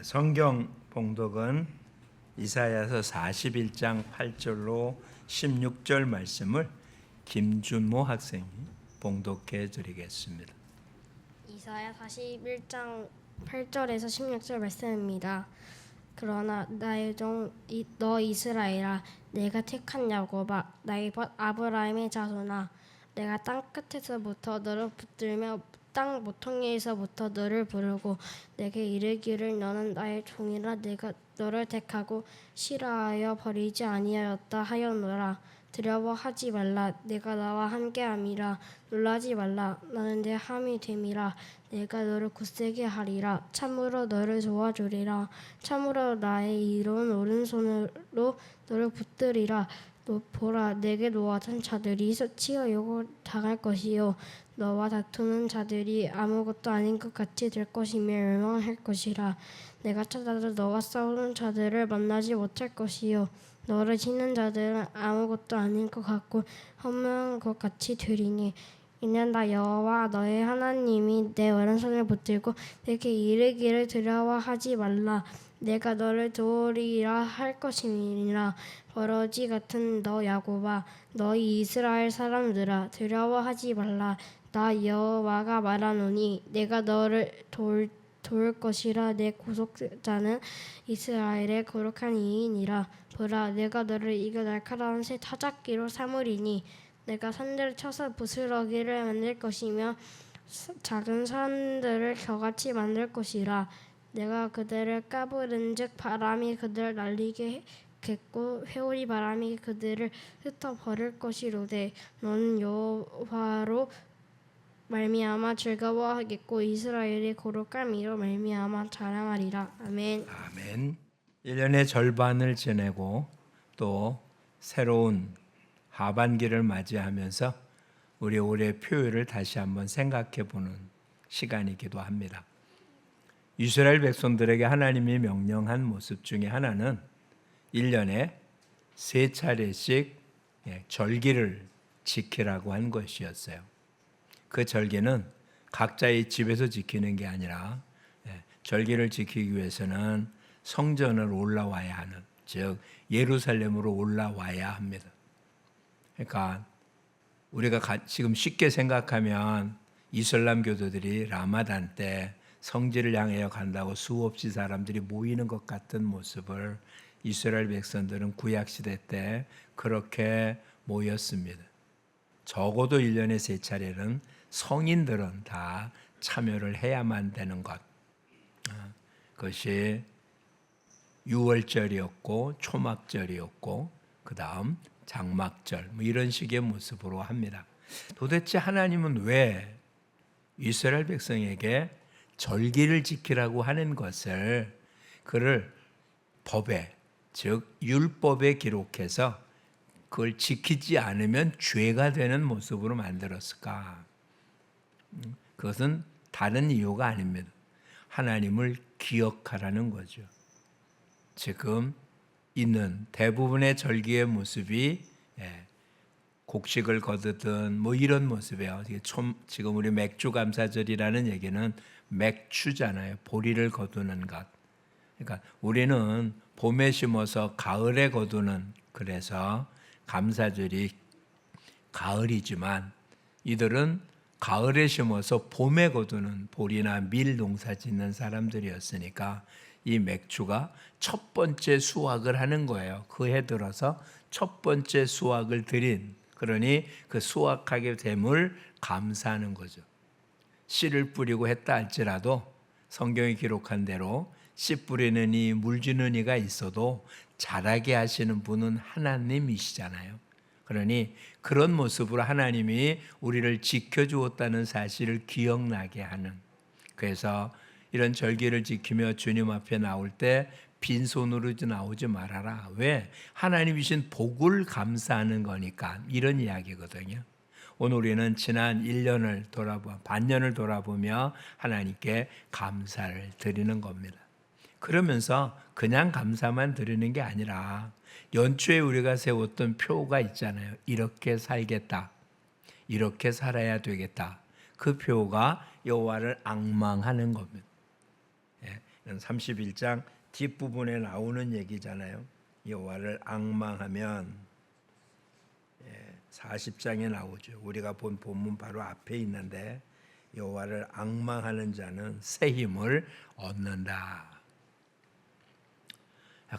성경 봉독은 이사야서 41장 8절로 16절 말씀을 김준모 학생이 봉독해 드리겠습니다. 이사야 41장 8절에서 16절 말씀입니다. 그러나 나의 종 너 이스라엘아, 내가 택한 야곱아, 나의 벗 아브라함의 자손아, 내가 땅 끝에서부터 너를 붙들며 땅 모퉁이에서부터 너를 부르고 내게 이르기를 너는 나의 종이라 내가 너를 택하고 싫어하여 버리지 아니하였다 하였노라. 두려워하지 말라, 내가 나와 함께함이라. 놀라지 말라, 나는 내 함이 됨이라. 내가 너를 굳세게 하리라. 참으로 너를 도와주리라. 참으로 나의 이로운 오른손으로 너를 붙들리라. 보라, 내게 놓아진 자들이 치어 요고 당할 것이요 너와 다투는 자들이 아무것도 아닌 것 같이 될 것이며 멸망할 것이라. 내가 찾아도 너와 싸우는 자들을 만나지 못할 것이요 너를 치는 자들은 아무것도 아닌 것 같고 허무한 것 같이 되리니, 이는 나 여호와 너의 하나님이 내 오른손을 붙들고 내게 이르기를 두려워하지 말라, 내가 너를 도우리라 할 것임이니라. 버러지 같은 너 야곱아, 너희 이스라엘 사람들아, 두려워하지 말라. 나 여호와가 말하노니 내가 너를 도울 것이라. 내 구속자는 이스라엘의 거룩한 이인이라. 보라, 내가 너를 이겨 날카로운 새 타작기로 삼으리니, 내가 산들을 쳐서 부스러기를 만들 것이며 작은 산들을 겨같이 만들 것이라. 내가 그들을 까부른즉 바람이 그들을 날리게 겠고 회오리 바람이 그들을 흩어버릴 것이로되, 너는 여호와로 말미암아 즐거워하겠고 이스라엘의 거룩함이로 말미암아 자랑하리라. 아멘. 아멘. 1년의 절반을 지내고 또 새로운 하반기를 맞이하면서 우리 올해 표율을 다시 한번 생각해 보는 시간이기도 합니다. 이스라엘 백성들에게 하나님이 명령한 모습 중에 하나는 1년에 3차례씩 절기를 지키라고 한 것이었어요. 그 절기는 각자의 집에서 지키는 게 아니라 절기를 지키기 위해서는 성전을 올라와야 하는, 즉 예루살렘으로 올라와야 합니다. 그러니까 우리가 지금 쉽게 생각하면 이슬람 교도들이 라마단 때 성지를 향하여 간다고 수없이 사람들이 모이는 것 같은 모습을 이스라엘 백성들은 구약시대 때 그렇게 모였습니다. 적어도 1년에 3차례는 성인들은 다 참여를 해야만 되는 것. 그것이 유월절이었고 초막절이었고 그 다음 장막절 이런 식의 모습으로 합니다. 도대체 하나님은 왜 이스라엘 백성에게 절기를 지키라고 하는 것을 그를 법에, 즉 율법에 기록해서 그걸 지키지 않으면 죄가 되는 모습으로 만들었을까? 그것은 다른 이유가 아닙니다. 하나님을 기억하라는 거죠. 지금 있는 대부분의 절기의 모습이 곡식을 거두든 이런 모습이에요. 지금 우리 맥주 감사절이라는 얘기는 맥추잖아요. 보리를 거두는 것. 그러니까 우리는 봄에 심어서 가을에 거두는, 그래서 감사절이 가을이지만 이들은 가을에 심어서 봄에 거두는 보리나 밀 농사 짓는 사람들이었으니까 이 맥주가 첫 번째 수확을 하는 거예요. 그 해 들어서 첫 번째 수확을 드린, 그러니 그 수확하게 됨을 감사하는 거죠. 씨를 뿌리고 했다 할지라도 성경이 기록한 대로 씨 뿌리는 이, 물 주는 이가 있어도 자라게 하시는 분은 하나님이시잖아요. 그러니 그런 모습으로 하나님이 우리를 지켜주었다는 사실을 기억나게 하는, 그래서 이런 절기를 지키며 주님 앞에 나올 때 빈손으로 나오지 말아라. 왜? 하나님이신 복을 감사하는 거니까, 이런 이야기거든요. 오늘 우리는 지난 1년을 반년을 돌아보며 하나님께 감사를 드리는 겁니다. 그러면서 그냥 감사만 드리는 게 아니라 연초에 우리가 세웠던 표가 있잖아요. 이렇게 살겠다, 이렇게 살아야 되겠다. 그 표가 여호와를 앙망하는 겁니다. 31장 뒷부분에 나오는 얘기잖아요. 여호와를 앙망하면 40장에 나오죠. 우리가 본 본문 바로 앞에 있는데 여호와를 앙망하는 자는 새 힘을 얻는다.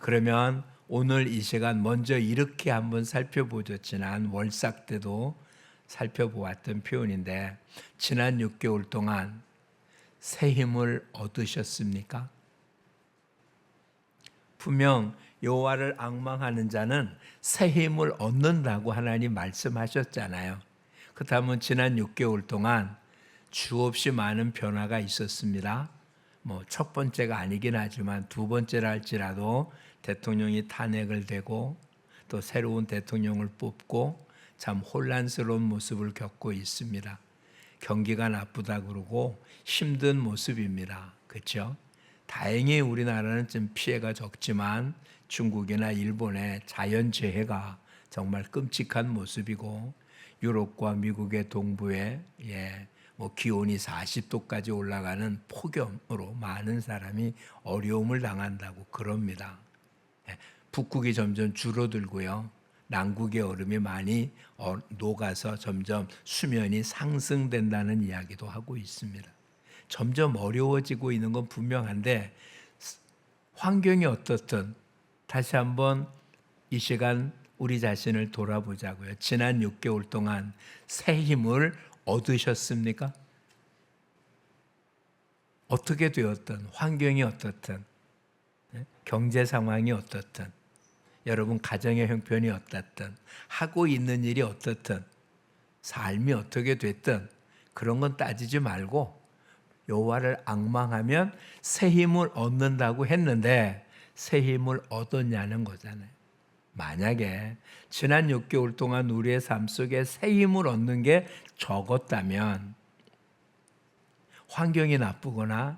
그러면 오늘 이 시간 먼저 이렇게 한번 살펴보죠. 지난 월삭 때도 살펴보았던 표현인데 지난 6개월 동안 새 힘을 얻으셨습니까? 분명 여호와를 앙망하는 자는 새 힘을 얻는다고 하나님 말씀하셨잖아요. 그렇다면 지난 6개월 동안 주없이 많은 변화가 있었습니다. 첫 번째가 아니긴 하지만 두 번째라 할지라도 대통령이 탄핵을 되고 또 새로운 대통령을 뽑고 참 혼란스러운 모습을 겪고 있습니다. 경기가 나쁘다 그러고 힘든 모습입니다. 그렇죠? 다행히 우리나라는 좀 피해가 적지만 중국이나 일본의 자연재해가 정말 끔찍한 모습이고 유럽과 미국의 동부에 기온이 40도까지 올라가는 폭염으로 많은 사람이 어려움을 당한다고 그럽니다. 북극이 점점 줄어들고요. 남극의 얼음이 많이 녹아서 점점 수면이 상승된다는 이야기도 하고 있습니다. 점점 어려워지고 있는 건 분명한데 환경이 어떻든 다시 한번 이 시간 우리 자신을 돌아보자고요. 지난 6개월 동안 새 힘을 얻으셨습니까? 어떻게 되었든 환경이 어떻든 경제 상황이 어떻든 여러분 가정의 형편이 어떻든 하고 있는 일이 어떻든 삶이 어떻게 됐든 그런 건 따지지 말고 여호와를 앙망하면 새 힘을 얻는다고 했는데 새 힘을 얻었냐는 거잖아요. 만약에 지난 6개월 동안 우리의 삶 속에 새 힘을 얻는 게 적었다면 환경이 나쁘거나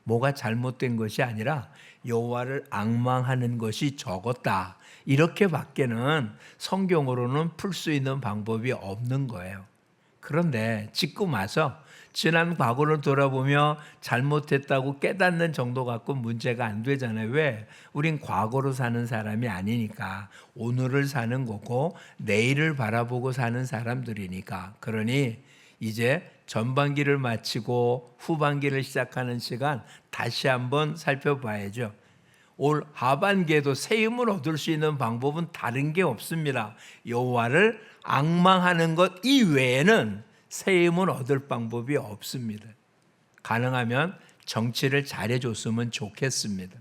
뭐가 잘못된 것이 아니라 여호와를 앙망하는 것이 적었다. 이렇게밖에는 성경으로는 풀 수 있는 방법이 없는 거예요. 그런데 짓고 마서 지난 과거를 돌아보며 잘못했다고 깨닫는 정도 갖고 문제가 안 되잖아요. 왜? 우린 과거로 사는 사람이 아니니까 오늘을 사는 거고 내일을 바라보고 사는 사람들이니까. 그러니 이제 전반기를 마치고 후반기를 시작하는 시간 다시 한번 살펴봐야죠. 올 하반기에도 새 힘을 얻을 수 있는 방법은 다른 게 없습니다. 여호와를 앙망하는 것 이외에는 새 힘을 얻을 방법이 없습니다. 가능하면 정치를 잘해줬으면 좋겠습니다.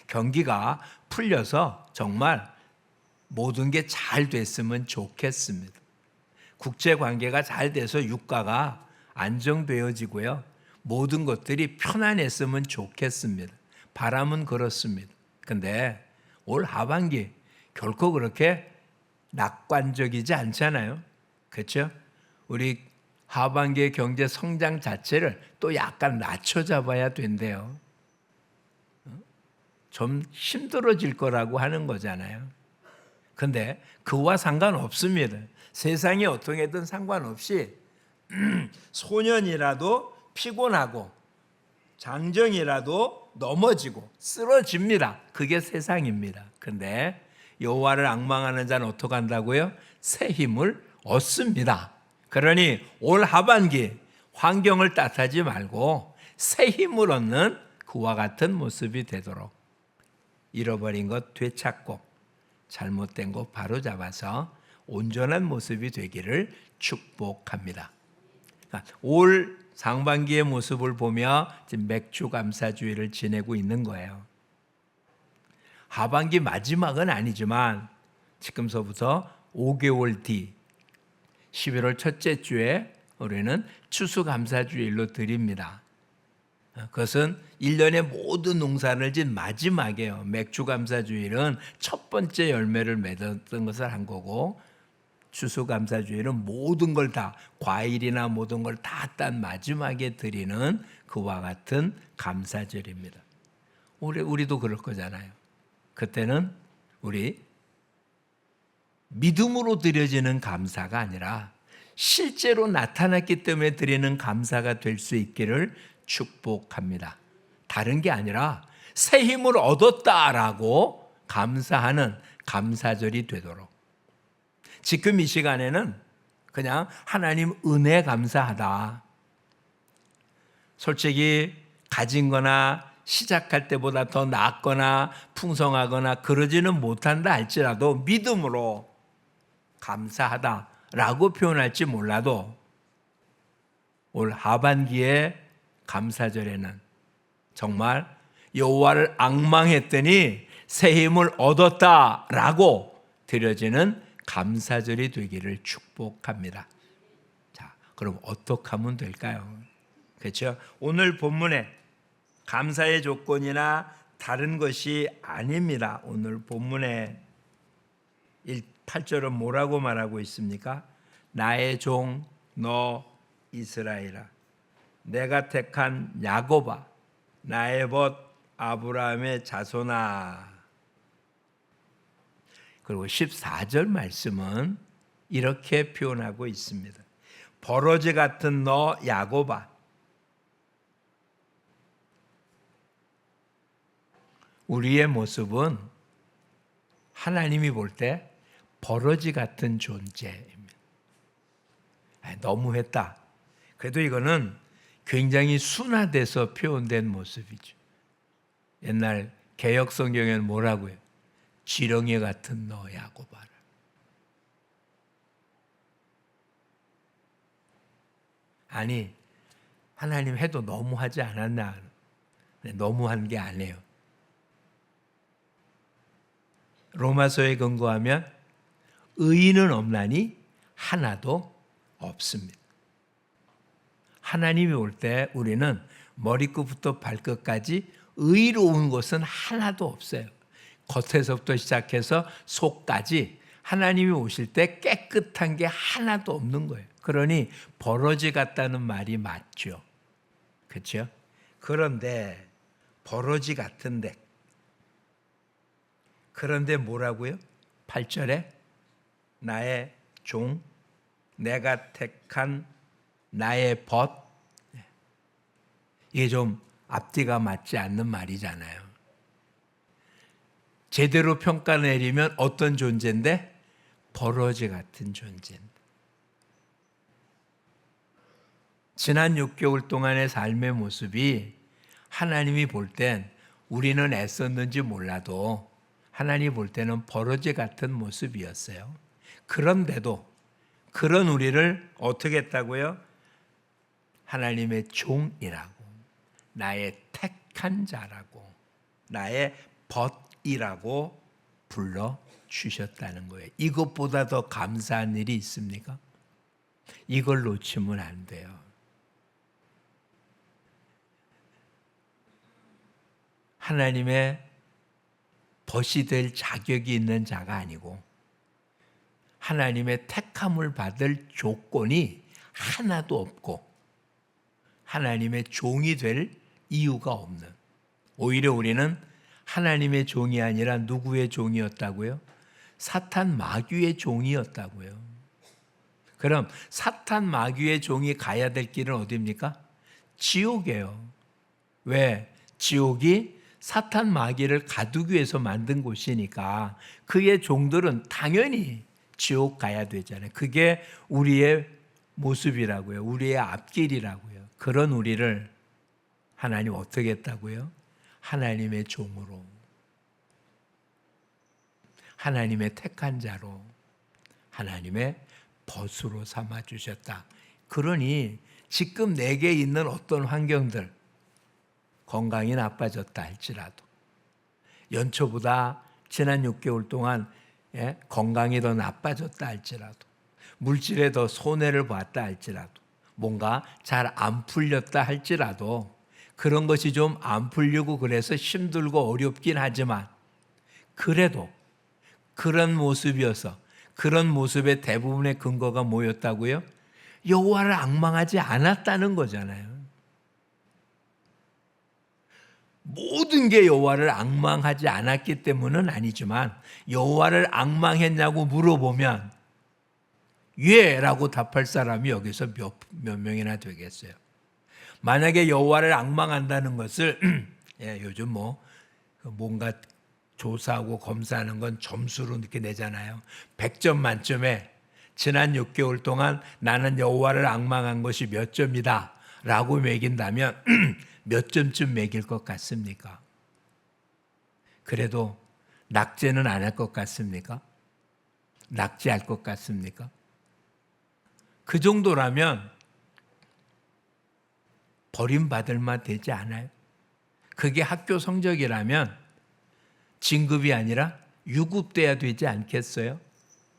경기가 풀려서 정말 모든 게 잘 됐으면 좋겠습니다. 국제관계가 잘 돼서 유가가 안정되어지고요. 모든 것들이 편안했으면 좋겠습니다. 바람은 그렇습니다. 근데 올 하반기 결코 그렇게 낙관적이지 않잖아요. 그렇죠? 우리 하반기의 경제 성장 자체를 또 약간 낮춰 잡아야 된대요. 좀 힘들어질 거라고 하는 거잖아요. 근데 그와 상관없습니다. 세상이 어떻게든 상관없이 소년이라도 피곤하고 장정이라도 넘어지고 쓰러집니다. 그게 세상입니다. 근데 여호와를 앙망하는 자는 어떻게 한다고요? 새 힘을 얻습니다. 그러니 올 하반기 환경을 탓하지 말고 새 힘을 얻는 그와 같은 모습이 되도록 잃어버린 것 되찾고 잘못된 것 바로잡아서 온전한 모습이 되기를 축복합니다. 올 상반기의 모습을 보며 지금 맥주 감사주의를 지내고 있는 거예요. 하반기 마지막은 아니지만 지금서부터 5개월 뒤 11월 첫째 주에 우리는 추수감사주일로 드립니다. 그것은 1년의 모든 농사를 진 마지막이에요. 맥주감사주일은 첫 번째 열매를 맺었던 것을 한 거고 추수감사주일은 모든 걸 다 과일이나 모든 걸 다 딴 마지막에 드리는 그와 같은 감사절입니다. 우리도 그럴 거잖아요. 그때는 우리 믿음으로 드려지는 감사가 아니라 실제로 나타났기 때문에 드리는 감사가 될 수 있기를 축복합니다. 다른 게 아니라 새 힘을 얻었다라고 감사하는 감사절이 되도록. 지금 이 시간에는 그냥 하나님 은혜 감사하다. 솔직히 가진 거나 시작할 때보다 더 낫거나 풍성하거나 그러지는 못한다 할지라도 믿음으로 감사하다라고 표현할지 몰라도 올 하반기에 감사절에는 정말 여호와를 앙망했더니 새 힘을 얻었다라고 드려지는 감사절이 되기를 축복합니다. 자, 그럼 어떻게 하면 될까요? 그렇죠? 오늘 본문에 감사의 조건이나 다른 것이 아닙니다. 오늘 본문에 8절은 뭐라고 말하고 있습니까? 나의 종 너 이스라엘아, 내가 택한 야곱아, 나의 벗 아브라함의 자손아. 그리고 14절 말씀은 이렇게 표현하고 있습니다. 버러지 같은 너 야곱아, 우리의 모습은 하나님이 볼 때 버러지 같은 존재입니다. 너무했다. 그래도 이거는 굉장히 순화돼서 표현된 모습이죠. 옛날 개역 성경에는 뭐라고요? 지렁이 같은 너 야곱아. 아니, 하나님 해도 너무하지 않았나? 너무한 게 아니에요. 로마서에 근거하면 의인은 없나니 하나도 없습니다. 하나님이 올 때 우리는 머리끝부터 발끝까지 의로운 것은 하나도 없어요. 겉에서부터 시작해서 속까지 하나님이 오실 때 깨끗한 게 하나도 없는 거예요. 그러니 버러지 같다는 말이 맞죠. 그렇죠? 그런데 버러지 같은데 그런데 뭐라고요? 8절에 나의 종, 내가 택한 나의 벗. 이게 좀 앞뒤가 맞지 않는 말이잖아요. 제대로 평가 내리면 어떤 존재인데? 버러지 같은 존재인데. 지난 6개월 동안의 삶의 모습이 하나님이 볼 땐 우리는 애썼는지 몰라도 하나님이 볼 때는 버러지 같은 모습이었어요. 그런데도 그런 우리를 어떻게 했다고요? 하나님의 종이라고, 나의 택한 자라고, 나의 벗이라고 불러주셨다는 거예요. 이것보다 더 감사한 일이 있습니까? 이걸 놓치면 안 돼요. 하나님의 벗이 될 자격이 있는 자가 아니고 하나님의 택함을 받을 조건이 하나도 없고 하나님의 종이 될 이유가 없는, 오히려 우리는 하나님의 종이 아니라 누구의 종이었다고요? 사탄 마귀의 종이었다고요. 그럼 사탄 마귀의 종이 가야 될 길은 어디입니까? 지옥이에요. 왜? 지옥이 사탄 마귀를 가두기 위해서 만든 곳이니까 그의 종들은 당연히 지옥 가야 되잖아요. 그게 우리의 모습이라고요. 우리의 앞길이라고요. 그런 우리를 하나님 어떻게 했다고요? 하나님의 종으로, 하나님의 택한 자로, 하나님의 벗으로 삼아주셨다. 그러니 지금 내게 있는 어떤 환경들, 건강이 나빠졌다 할지라도, 연초보다 지난 6개월 동안 건강이 더 나빠졌다 할지라도, 물질에 더 손해를 봤다 할지라도, 뭔가 잘 안 풀렸다 할지라도, 그런 것이 좀 안 풀리고 그래서 힘들고 어렵긴 하지만 그래도 그런 모습이어서 그런 모습의 대부분의 근거가 뭐였다고요? 여호와를 앙망하지 않았다는 거잖아요. 모든 게 여호와를 앙망하지 않았기 때문은 아니지만 여호와를 앙망했냐고 물어보면 예라고 답할 사람이 여기서 몇 명이나 되겠어요. 만약에 여호와를 앙망한다는 것을 예, 요즘 뭐 뭔가 조사하고 검사하는 건 점수로 이렇게 내잖아요. 100점 만점에 지난 6개월 동안 나는 여호와를 앙망한 것이 몇 점이다 라고 매긴다면 몇 점쯤 매길 것 같습니까? 그래도 낙제는 안 할 것 같습니까? 낙제할 것 같습니까? 그 정도라면 버림받을 만 되지 않아요? 그게 학교 성적이라면 진급이 아니라 유급돼야 되지 않겠어요?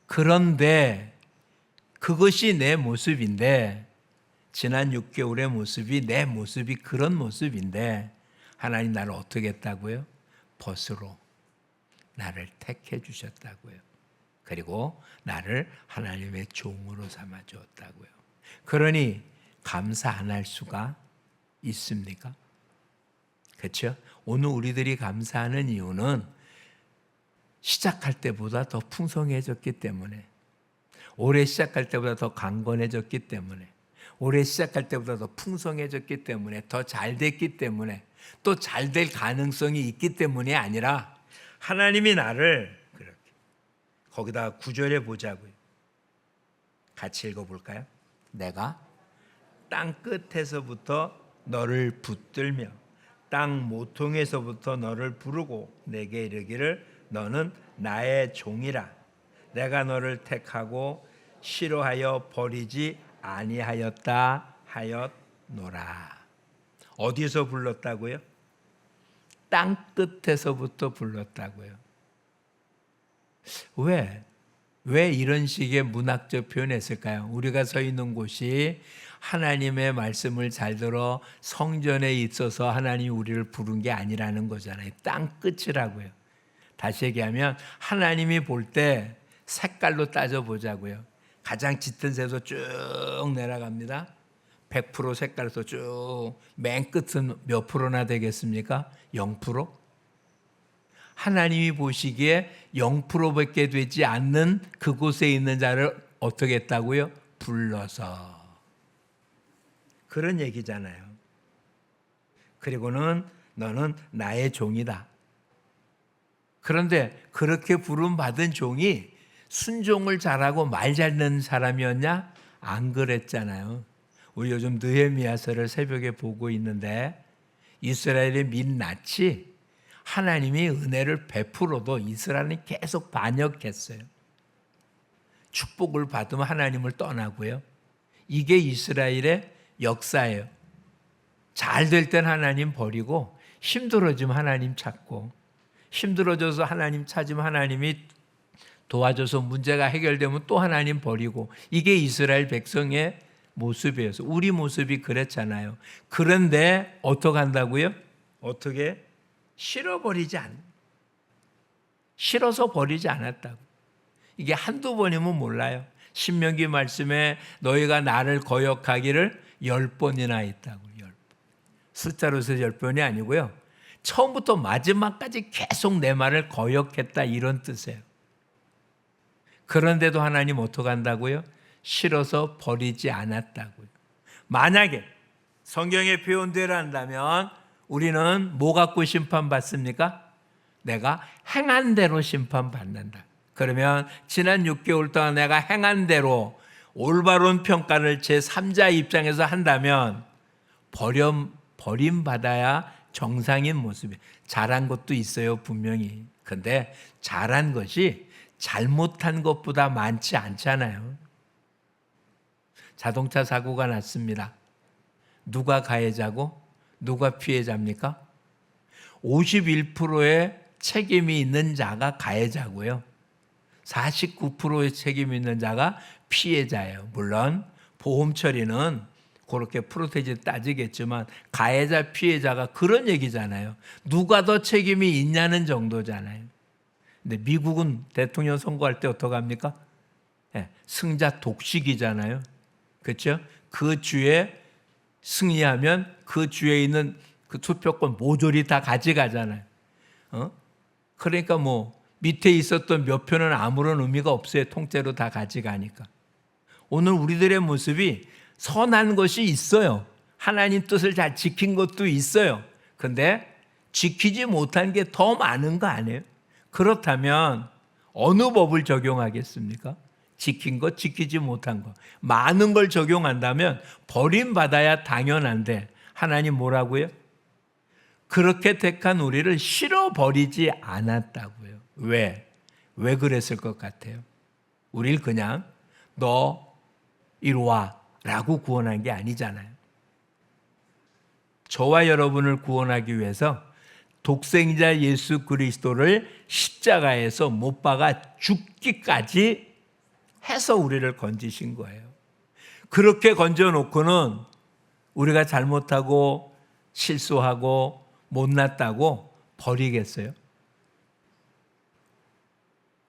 그런데 그것이 내 모습인데, 지난 6개월의 모습이 내 모습이 그런 모습인데 하나님 나를 어떻게 했다고요? 벗으로 나를 택해 주셨다고요. 그리고 나를 하나님의 종으로 삼아 주었다고요. 그러니 감사 안 할 수가 있습니까? 그렇죠? 오늘 우리들이 감사하는 이유는 시작할 때보다 더 풍성해졌기 때문에, 올해 시작할 때보다 더 강건해졌기 때문에, 올해 시작할 때보다 더 풍성해졌기 때문에, 더 잘 됐기 때문에, 또 잘 될 가능성이 있기 때문이 아니라 하나님이 나를 그렇게, 거기다 9절에 보자고요. 같이 읽어볼까요? 내가 땅 끝에서부터 너를 붙들며 땅 모퉁에서부터 너를 부르고 내게 이르기를 너는 나의 종이라. 내가 너를 택하고 싫어하여 버리지 아니하였다 하였노라. 어디서 불렀다고요? 땅 끝에서부터 불렀다고요. 왜 이런 식의 문학적 표현했을까요? 우리가 서 있는 곳이 하나님의 말씀을 잘 들어 성전에 있어서 하나님이 우리를 부른 게 아니라는 거잖아요. 땅 끝이라고요. 다시 얘기하면 하나님이 볼 때 색깔로 따져보자고요. 가장 짙은 색으로 쭉 내려갑니다. 100% 색깔에서 쭉 맨 끝은 몇 프로나 되겠습니까? 0%? 하나님이 보시기에 0%밖에 되지 않는 그곳에 있는 자를 어떻게 했다고요? 불러서. 그런 얘기잖아요. 그리고는 너는 나의 종이다. 그런데 그렇게 부름받은 종이 순종을 잘하고 말 잘 듣는 사람이었냐? 안 그랬잖아요. 우리 요즘 느헤미야서를 새벽에 보고 있는데 이스라엘의 민낯이 하나님이 은혜를 베풀어도 이스라엘은 계속 반역했어요. 축복을 받으면 하나님을 떠나고요. 이게 이스라엘의 역사예요. 잘 될 땐 하나님 버리고 힘들어지면 하나님 찾고, 힘들어져서 하나님 찾으면 하나님이 도와줘서 문제가 해결되면 또 하나님 버리고, 이게 이스라엘 백성의 모습이어서 우리 모습이 그랬잖아요. 그런데 어떻게 한다고요? 어떻게? 싫어서 버리지 않았다고. 이게 한두 번이면 몰라요. 신명기 말씀에 너희가 나를 거역하기를 10번이나 했다고. 10번. 숫자로 해서 10번이 아니고요. 처음부터 마지막까지 계속 내 말을 거역했다, 이런 뜻이에요. 그런데도 하나님 어떻게 한다고요? 싫어서 버리지 않았다고요. 만약에 성경의 표현대로 한다면 우리는 뭐 갖고 심판받습니까? 내가 행한 대로 심판받는다. 그러면 지난 6개월 동안 내가 행한 대로 올바른 평가를 제3자 입장에서 한다면 버림받아야 정상인 모습이에요. 잘한 것도 있어요, 분명히. 근데 잘한 것이 잘못한 것보다 많지 않잖아요. 자동차 사고가 났습니다. 누가 가해자고 누가 피해자입니까? 51%의 책임이 있는 자가 가해자고요. 49%의 책임이 있는 자가 피해자예요. 물론 보험 처리는 그렇게 프로테이지 따지겠지만 가해자 피해자가 그런 얘기잖아요. 누가 더 책임이 있냐는 정도잖아요. 근데 미국은 대통령 선거할 때 어떻게 합니까? 네, 승자 독식이잖아요. 그렇죠? 그 주에 승리하면 그 주에 있는 그 투표권 모조리 다 가져가잖아요. 그러니까 뭐 밑에 있었던 몇 표는 아무런 의미가 없어요. 통째로 다 가져가니까. 오늘 우리들의 모습이 선한 것이 있어요. 하나님 뜻을 잘 지킨 것도 있어요. 근데 지키지 못한 게 더 많은 거 아니에요? 그렇다면 어느 법을 적용하겠습니까? 지킨 것, 지키지 못한 것. 많은 걸 적용한다면 버림받아야 당연한데 하나님 뭐라고요? 그렇게 택한 우리를 싫어버리지 않았다고요. 왜? 왜 그랬을 것 같아요? 우릴 그냥 너 이리 와 라고 구원한 게 아니잖아요. 저와 여러분을 구원하기 위해서 독생자 예수 그리스도를 십자가에서 못 박아 죽기까지 해서 우리를 건지신 거예요. 그렇게 건져놓고는 우리가 잘못하고 실수하고 못났다고 버리겠어요?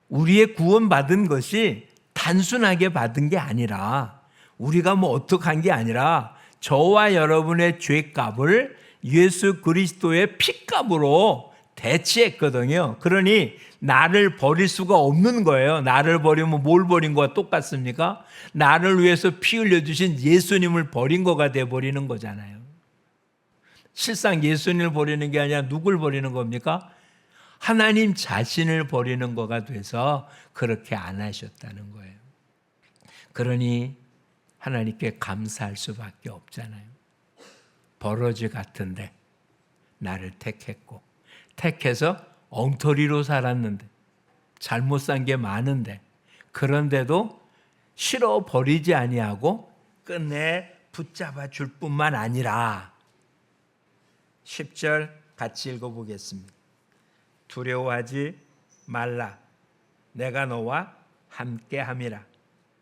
우리의 구원받은 것이 단순하게 받은 게 아니라 우리가 뭐 어떡한 게 아니라 저와 여러분의 죄값을 예수 그리스도의 피값으로 대체했거든요. 그러니 나를 버릴 수가 없는 거예요. 나를 버리면 뭘 버린 거와 똑같습니까? 나를 위해서 피 흘려주신 예수님을 버린 거가 돼버리는 거잖아요. 실상 예수님을 버리는 게 아니라 누굴 버리는 겁니까? 하나님 자신을 버리는 거가 돼서 그렇게 안 하셨다는 거예요. 그러니 하나님께 감사할 수밖에 없잖아요. 버러지 같은데 나를 택했고 택해서 엉터리로 살았는데 잘못 산 게 많은데 그런데도 싫어 버리지 아니하고 끝내 붙잡아 줄 뿐만 아니라 10절 같이 읽어보겠습니다. 두려워하지 말라. 내가 너와 함께함이라.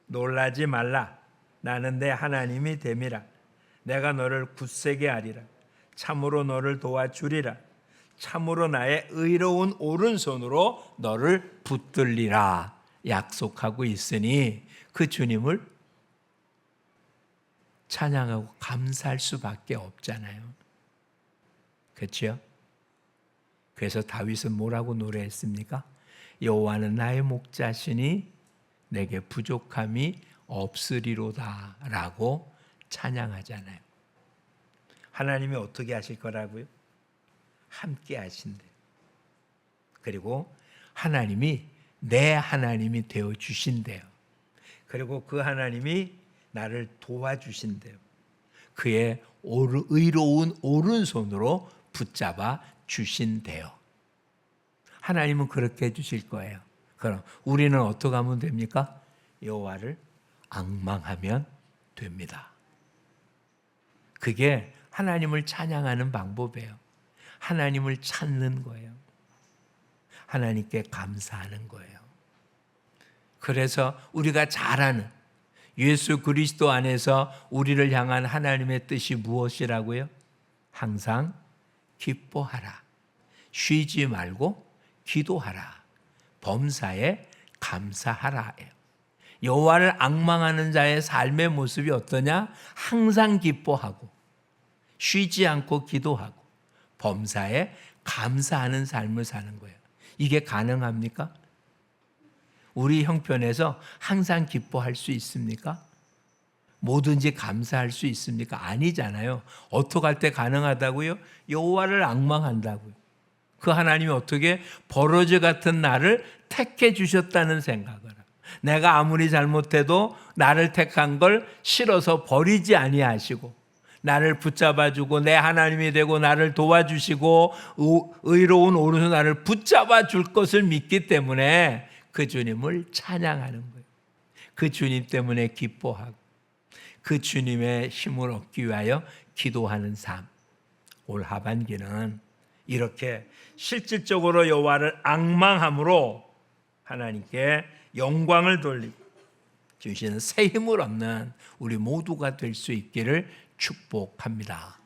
놀라지 말라. 나는 내 하나님이 됨이라. 내가 너를 굳세게 하리라. 참으로 너를 도와주리라. 참으로 나의 의로운 오른손으로 너를 붙들리라. 약속하고 있으니 그 주님을 찬양하고 감사할 수밖에 없잖아요. 그렇죠? 그래서 다윗은 뭐라고 노래했습니까? 여호와는 나의 목자시니 내게 부족함이 없으리로다 라고 찬양하잖아요. 하나님이 어떻게 하실 거라고요? 함께 하신대요. 그리고 하나님이 내 하나님이 되어 주신대요. 그리고 그 하나님이 나를 도와주신대요. 그의 의로운 오른손으로 붙잡아 주신대요. 하나님은 그렇게 해주실 거예요. 그럼 우리는 어떻게 하면 됩니까? 여호와를 앙망하면 됩니다. 그게 하나님을 찬양하는 방법이에요. 하나님을 찾는 거예요. 하나님께 감사하는 거예요. 그래서 우리가 잘 아는 예수 그리스도 안에서 우리를 향한 하나님의 뜻이 무엇이라고요? 항상 기뻐하라. 쉬지 말고 기도하라. 범사에 감사하라예요. 여호와를 앙망하는 자의 삶의 모습이 어떠냐? 항상 기뻐하고 쉬지 않고 기도하고 범사에 감사하는 삶을 사는 거예요. 이게 가능합니까? 우리 형편에서 항상 기뻐할 수 있습니까? 뭐든지 감사할 수 있습니까? 아니잖아요. 어떻게 할 때 가능하다고요? 여호와를 앙망한다고요. 그 하나님이 어떻게 버러지 같은 나를 택해 주셨다는 생각을 하고 내가 아무리 잘못해도 나를 택한 걸 싫어서 버리지 아니하시고 나를 붙잡아주고 내 하나님이 되고 나를 도와주시고 의로운 오른손 나를 붙잡아 줄 것을 믿기 때문에 그 주님을 찬양하는 거예요. 그 주님 때문에 기뻐하고 그 주님의 힘을 얻기 위하여 기도하는 삶. 올 하반기는 이렇게 실질적으로 여호와를 앙망함으로 하나님께 영광을 돌리고 주시는 새 힘을 얻는 우리 모두가 될 수 있기를 축복합니다.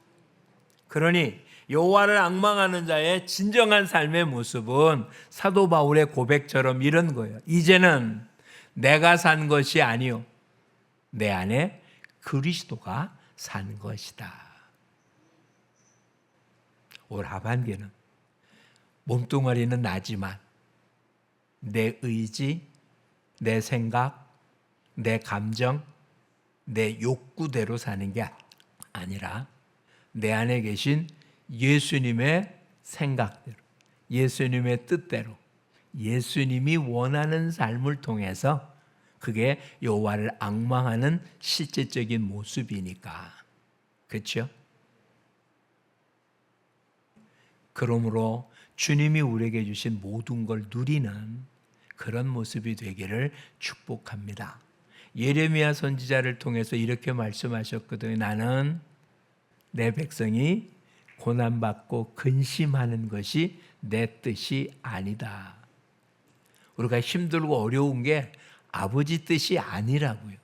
그러니 여호와를 앙망하는 자의 진정한 삶의 모습은 사도 바울의 고백처럼 이런 거예요. 이제는 내가 산 것이 아니요 내 안에 그리스도가 산 것이다. 올 하반기는 몸뚱아리는 나지만 내 의지, 내 생각, 내 감정, 내 욕구대로 사는 게 아니라 내 안에 계신 예수님의 생각대로, 예수님의 뜻대로, 예수님이 원하는 삶을 통해서 그게 여호와를 앙망하는 실제적인 모습이니까. 그렇죠? 그러므로 주님이 우리에게 주신 모든 걸 누리는 그런 모습이 되기를 축복합니다. 예레미야 선지자를 통해서 이렇게 말씀하셨거든요. 나는 내 백성이 고난받고 근심하는 것이 내 뜻이 아니다. 우리가 힘들고 어려운 게 아버지 뜻이 아니라고요.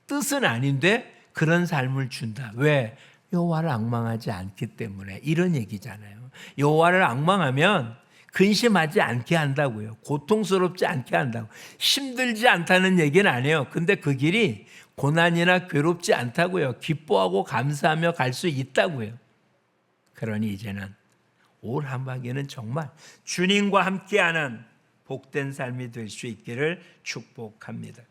뜻은 아닌데 그런 삶을 준다. 왜? 여호와를 앙망하지 않기 때문에. 이런 얘기잖아요. 여호와를 앙망하면 근심하지 않게 한다고요. 고통스럽지 않게 한다고. 힘들지 않다는 얘기는 아니에요. 근데 그 길이 고난이나 괴롭지 않다고요. 기뻐하고 감사하며 갈 수 있다고요. 그러니 이제는 올 한반기는 정말 주님과 함께하는 복된 삶이 될 수 있기를 축복합니다.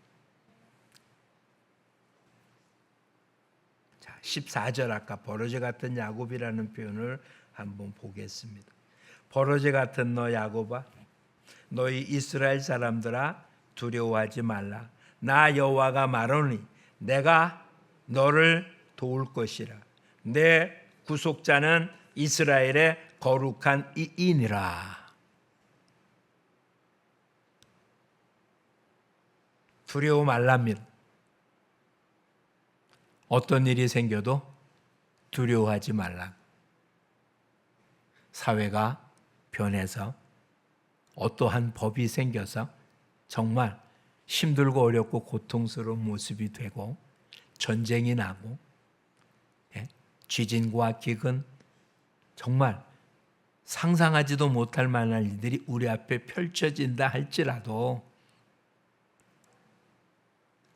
자, 14절 아까 버러지 같은 야곱이라는 표현을 한번 보겠습니다. 버러지 같은 너 야곱아, 너희 이스라엘 사람들아 두려워하지 말라. 나 여호와가 말하노니 내가 너를 도울 것이라. 내 구속자는 이스라엘의 거룩한 이인이라. 두려워 말랍니다. 어떤 일이 생겨도 두려워하지 말라. 사회가 변해서 어떠한 법이 생겨서 정말 힘들고 어렵고 고통스러운 모습이 되고 전쟁이 나고 지진과 기근 정말 상상하지도 못할 만한 일들이 우리 앞에 펼쳐진다 할지라도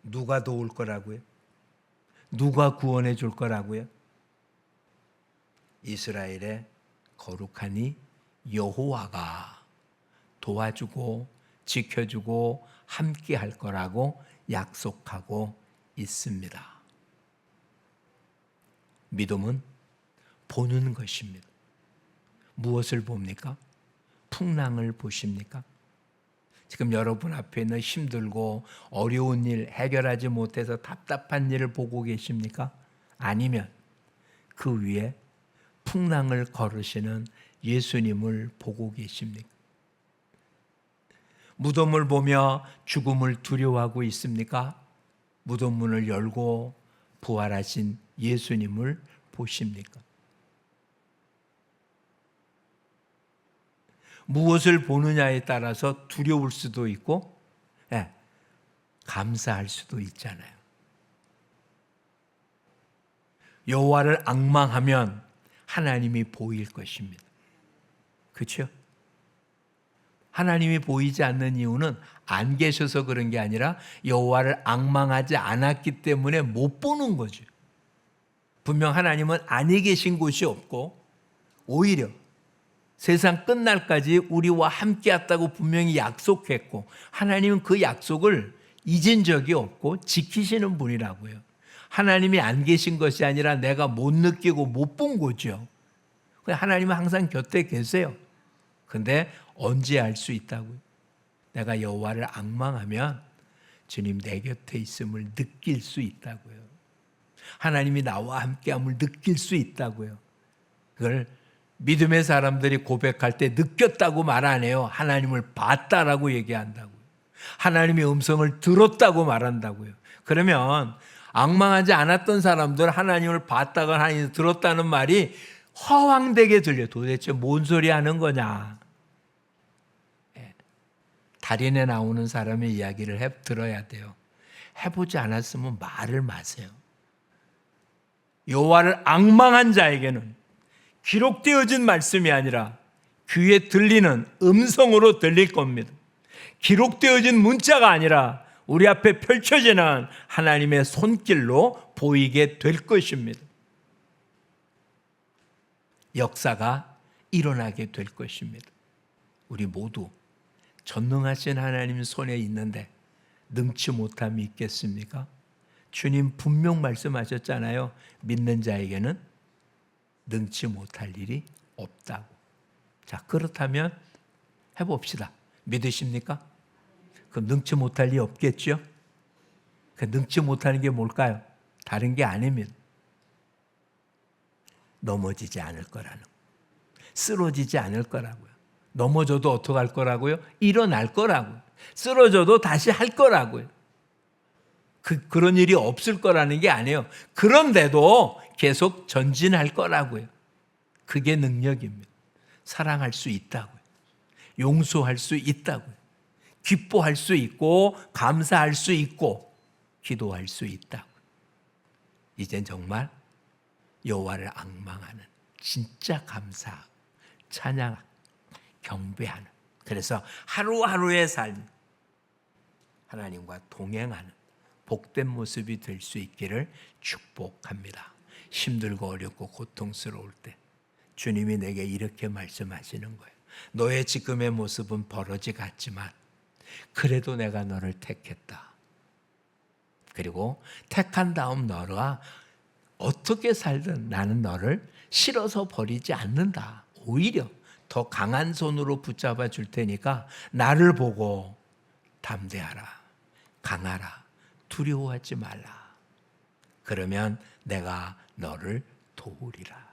누가 도울 거라고요? 누가 구원해 줄 거라고요? 이스라엘의 거룩하니 여호와가 도와주고 지켜주고 함께 할 거라고 약속하고 있습니다. 믿음은 보는 것입니다. 무엇을 봅니까? 풍랑을 보십니까? 지금 여러분 앞에 있는 힘들고 어려운 일, 해결하지 못해서 답답한 일을 보고 계십니까? 아니면 그 위에 풍랑을 걸으시는 예수님을 보고 계십니까? 무덤을 보며 죽음을 두려워하고 있습니까? 무덤 문을 열고 부활하신 예수님을 보십니까? 무엇을 보느냐에 따라서 두려울 수도 있고 감사할 수도 있잖아요. 여호와를 앙망하면 하나님이 보일 것입니다. 그렇죠? 하나님이 보이지 않는 이유는 안 계셔서 그런 게 아니라 여호와를 앙망하지 않았기 때문에 못 보는 거죠. 분명 하나님은 아니 계신 곳이 없고 오히려 세상 끝날까지 우리와 함께 했다고 분명히 약속했고 하나님은 그 약속을 잊은 적이 없고 지키시는 분이라고요. 하나님이 안 계신 것이 아니라 내가 못 느끼고 못 본 거죠. 하나님은 항상 곁에 계세요. 근데 언제 알 수 있다고요? 내가 여호와를 앙망하면 주님 내 곁에 있음을 느낄 수 있다고요. 하나님이 나와 함께함을 느낄 수 있다고요. 그걸 믿음의 사람들이 고백할 때 느꼈다고 말 안 해요. 하나님을 봤다라고 얘기한다고요. 하나님의 음성을 들었다고 말한다고요. 그러면 앙망하지 않았던 사람들 하나님을 봤다가 하나님을 들었다는 말이 허황되게 들려. 도대체 뭔 소리 하는 거냐. 달인에 나오는 사람의 이야기를 들어야 돼요. 해보지 않았으면 말을 마세요. 여호와를 앙망한 자에게는 기록되어진 말씀이 아니라 귀에 들리는 음성으로 들릴 겁니다. 기록되어진 문자가 아니라 우리 앞에 펼쳐지는 하나님의 손길로 보이게 될 것입니다. 역사가 일어나게 될 것입니다. 우리 모두 전능하신 하나님 손에 있는데 능치 못함이 있겠습니까? 주님 분명 말씀하셨잖아요. 믿는 자에게는 능치 못할 일이 없다고. 자, 그렇다면 해봅시다. 믿으십니까? 그럼 능치 못할 리 없겠죠? 그 능치 못하는 게 뭘까요? 다른 게 아닙니다. 넘어지지 않을 거라는, 쓰러지지 않을 거라고요. 넘어져도 어떡할 거라고요? 일어날 거라고요. 쓰러져도 다시 할 거라고요. 그런 일이 없을 거라는 게 아니에요. 그런데도 계속 전진할 거라고요. 그게 능력입니다. 사랑할 수 있다고요. 용서할 수 있다고요. 기뻐할 수 있고 감사할 수 있고 기도할 수 있다고요. 이젠 정말 여호와를 앙망하는, 진짜 감사하고 찬양하고 경배하는, 그래서 하루하루의 삶 하나님과 동행하는 복된 모습이 될 수 있기를 축복합니다. 힘들고 어렵고 고통스러울 때 주님이 내게 이렇게 말씀하시는 거예요. 너의 지금의 모습은 버러지 같지만 그래도 내가 너를 택했다. 그리고 택한 다음 너가 어떻게 살든 나는 너를 싫어서 버리지 않는다. 오히려 더 강한 손으로 붙잡아 줄 테니까 나를 보고 담대하라, 강하라, 두려워하지 말라. 그러면 내가 너를 도우리라.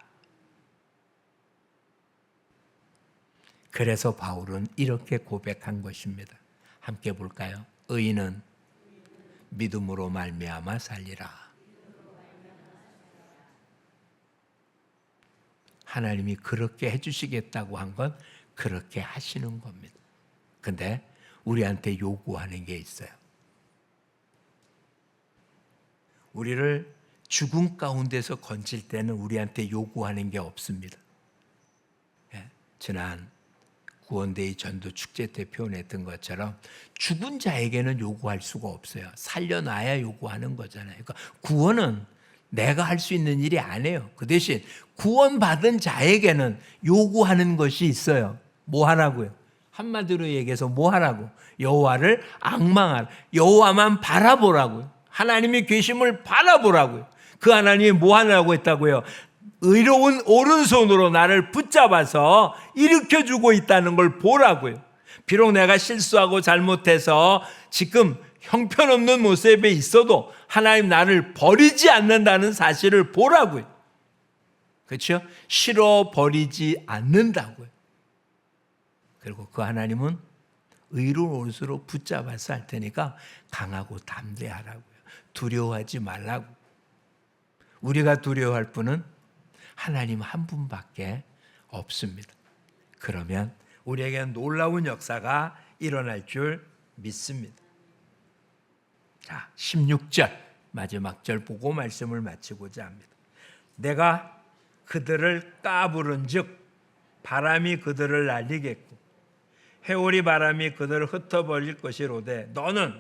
그래서 바울은 이렇게 고백한 것입니다. 함께 볼까요? 의인은 믿음으로 말미암아 살리라. 하나님이 그렇게 해주시겠다고 한 건 그렇게 하시는 겁니다. 근데 우리한테 요구하는 게 있어요. 우리를 죽음 가운데서 건질 때는 우리한테 요구하는 게 없습니다. 지난 구원데이 전도 축제 때 표현했던 것처럼 죽은 자에게는 요구할 수가 없어요. 살려놔야 요구하는 거잖아요. 그러니까 구원은 내가 할 수 있는 일이 아니에요. 그 대신 구원받은 자에게는 요구하는 것이 있어요. 뭐 하라고요? 한마디로 얘기해서 뭐 하라고? 여호와를 앙망하라. 여호와만 바라보라고요. 하나님의 계심을 바라보라고요. 그 하나님이 뭐 하라고 했다고요? 의로운 오른손으로 나를 붙잡아서 일으켜주고 있다는 걸 보라고요. 비록 내가 실수하고 잘못해서 지금 형편없는 모습에 있어도 하나님 나를 버리지 않는다는 사실을 보라고요. 그렇죠? 싫어 버리지 않는다고요. 그리고 그 하나님은 의로운 오른손으로 붙잡아서 할 테니까 강하고 담대하라고요. 두려워하지 말라고. 우리가 두려워할 분은 하나님 한 분밖에 없습니다. 그러면 우리에게는 놀라운 역사가 일어날 줄 믿습니다. 자, 16절 마지막 절 보고 말씀을 마치고자 합니다. 내가 그들을 까부른즉 바람이 그들을 날리겠고 해오리 바람이 그들을 흩어버릴 것이로되 너는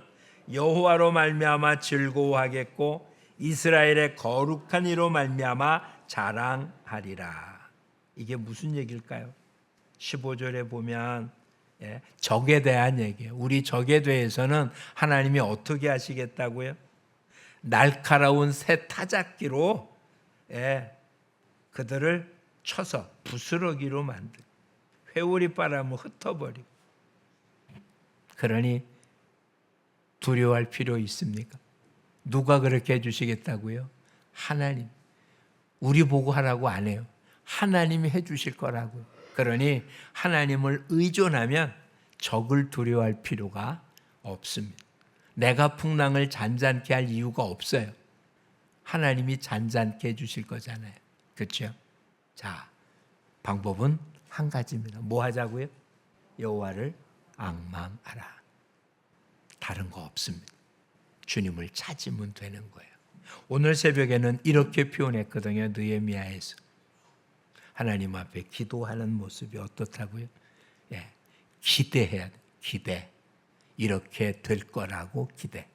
여호와로 말미암아 즐거워하겠고 이스라엘의 거룩한 이로 말미암아 자랑하리라. 이게 무슨 얘기일까요? 15절에 보면 적에 대한 얘기예요. 우리 적에 대해서는 하나님이 어떻게 하시겠다고요? 날카로운 새 타작기로 그들을 쳐서 부스러기로 만들, 회오리 바람을 흩어버리고. 그러니 두려워할 필요 있습니까? 누가 그렇게 해주시겠다고요? 하나님. 우리 보고 하라고 안 해요. 하나님이 해주실 거라고요. 그러니 하나님을 의존하면 적을 두려워할 필요가 없습니다. 내가 풍랑을 잔잔케 할 이유가 없어요. 하나님이 잔잔케 해주실 거잖아요. 그렇죠? 자, 방법은 한 가지입니다. 뭐 하자고요? 여호와를 앙망하라. 다른 거 없습니다. 주님을 찾으면 되는 거예요. 오늘 새벽에는 이렇게 표현했거든요. 느헤미야에서. 하나님 앞에 기도하는 모습이 어떻다고요? 기대해야 돼. 기대. 이렇게 될 거라고 기대.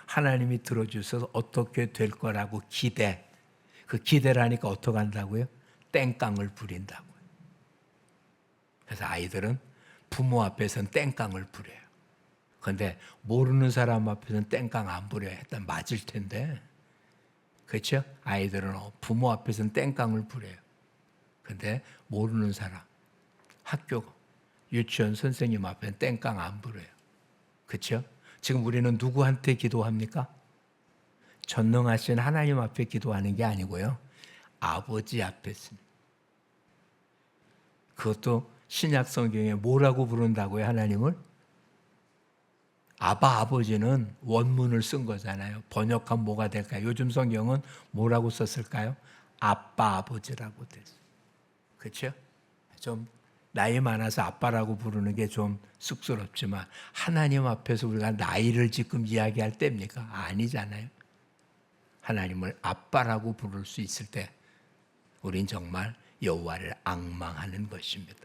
하나님이 들어주셔서 어떻게 될 거라고 기대. 그 기대라니까 어떻게 한다고요? 땡깡을 부린다고요. 그래서 아이들은 부모 앞에서는 땡깡을 부려요. 그런데 모르는 사람 앞에서는 땡깡 안 부려야 일단 맞을 텐데. 그렇죠? 아이들은 부모 앞에서는 땡깡을 부려요. 근데 모르는 사람, 학교, 유치원 선생님 앞에 땡깡 안 부려요. 그렇죠? 지금 우리는 누구한테 기도합니까? 전능하신 하나님 앞에 기도하는 게 아니고요. 아버지 앞에 있습니다. 그것도 신약 성경에 뭐라고 부른다고요, 하나님을? 아버지는 원문을 쓴 거잖아요. 번역하면 뭐가 될까요? 요즘 성경은 뭐라고 썼을까요? 아빠, 아버지라고 됐어요. 그렇죠? 좀 나이 많아서 아빠라고 부르는 게 좀 쑥스럽지만 하나님 앞에서 우리가 나이를 지금 이야기할 때입니까? 아니잖아요. 하나님을 아빠라고 부를 수 있을 때 우린 정말 여호와를 앙망하는 것입니다.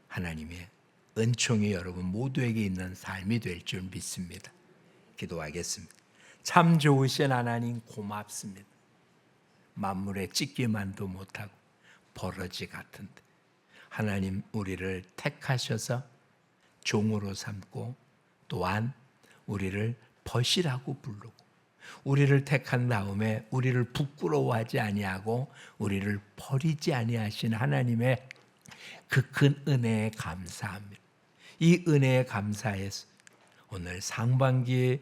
하나님의 은총이 여러분 모두에게 있는 삶이 될 줄 믿습니다. 기도하겠습니다. 참 좋으신 하나님 고맙습니다. 만물에 찢기만도 못하고 버러지 같은데 하나님 우리를 택하셔서 종으로 삼고 또한 우리를 벗이라고 부르고 우리를 택한 다음에 우리를 부끄러워하지 아니하고 우리를 버리지 아니하신 하나님의 그 큰 은혜에 감사합니다. 이 은혜에 감사해서 오늘 상반기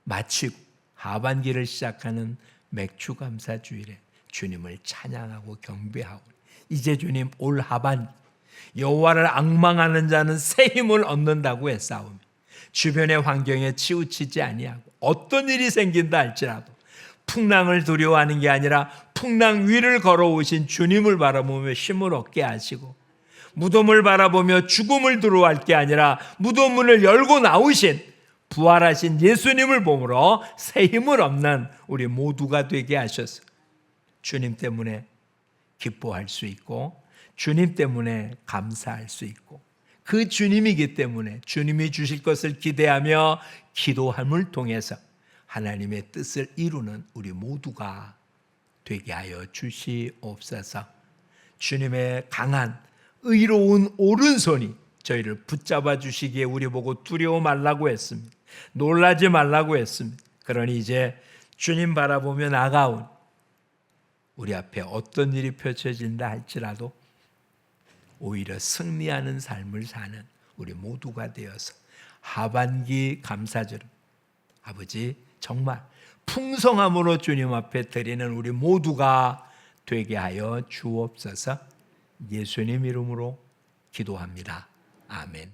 마치고 하반기를 시작하는 맥주감사주일에 주님을 찬양하고 경배하고 이제 주님 올 하반기 여호와를 앙망하는 자는 새 힘을 얻는다고 했사오며 주변의 환경에 치우치지 아니하고 어떤 일이 생긴다 할지라도 풍랑을 두려워하는 게 아니라 풍랑 위를 걸어오신 주님을 바라보며 힘을 얻게 하시고 무덤을 바라보며 죽음을 두려워할 게 아니라 무덤 문을 열고 나오신 부활하신 예수님을 보므로 새 힘을 얻는 우리 모두가 되게 하셔서 주님 때문에 기뻐할 수 있고 주님 때문에 감사할 수 있고 그 주님이기 때문에 주님이 주실 것을 기대하며 기도함을 통해서 하나님의 뜻을 이루는 우리 모두가 되게 하여 주시옵소서. 주님의 강한 의로운 오른손이 저희를 붙잡아 주시기에 우리 보고 두려워 말라고 했습니다. 놀라지 말라고 했습니다. 그러니 이제 주님 바라보며 나가온 우리 앞에 어떤 일이 펼쳐진다 할지라도 오히려 승리하는 삶을 사는 우리 모두가 되어서 하반기 감사절 아버지 정말 풍성함으로 주님 앞에 드리는 우리 모두가 되게 하여 주옵소서. 예수님 이름으로 기도합니다. 아멘.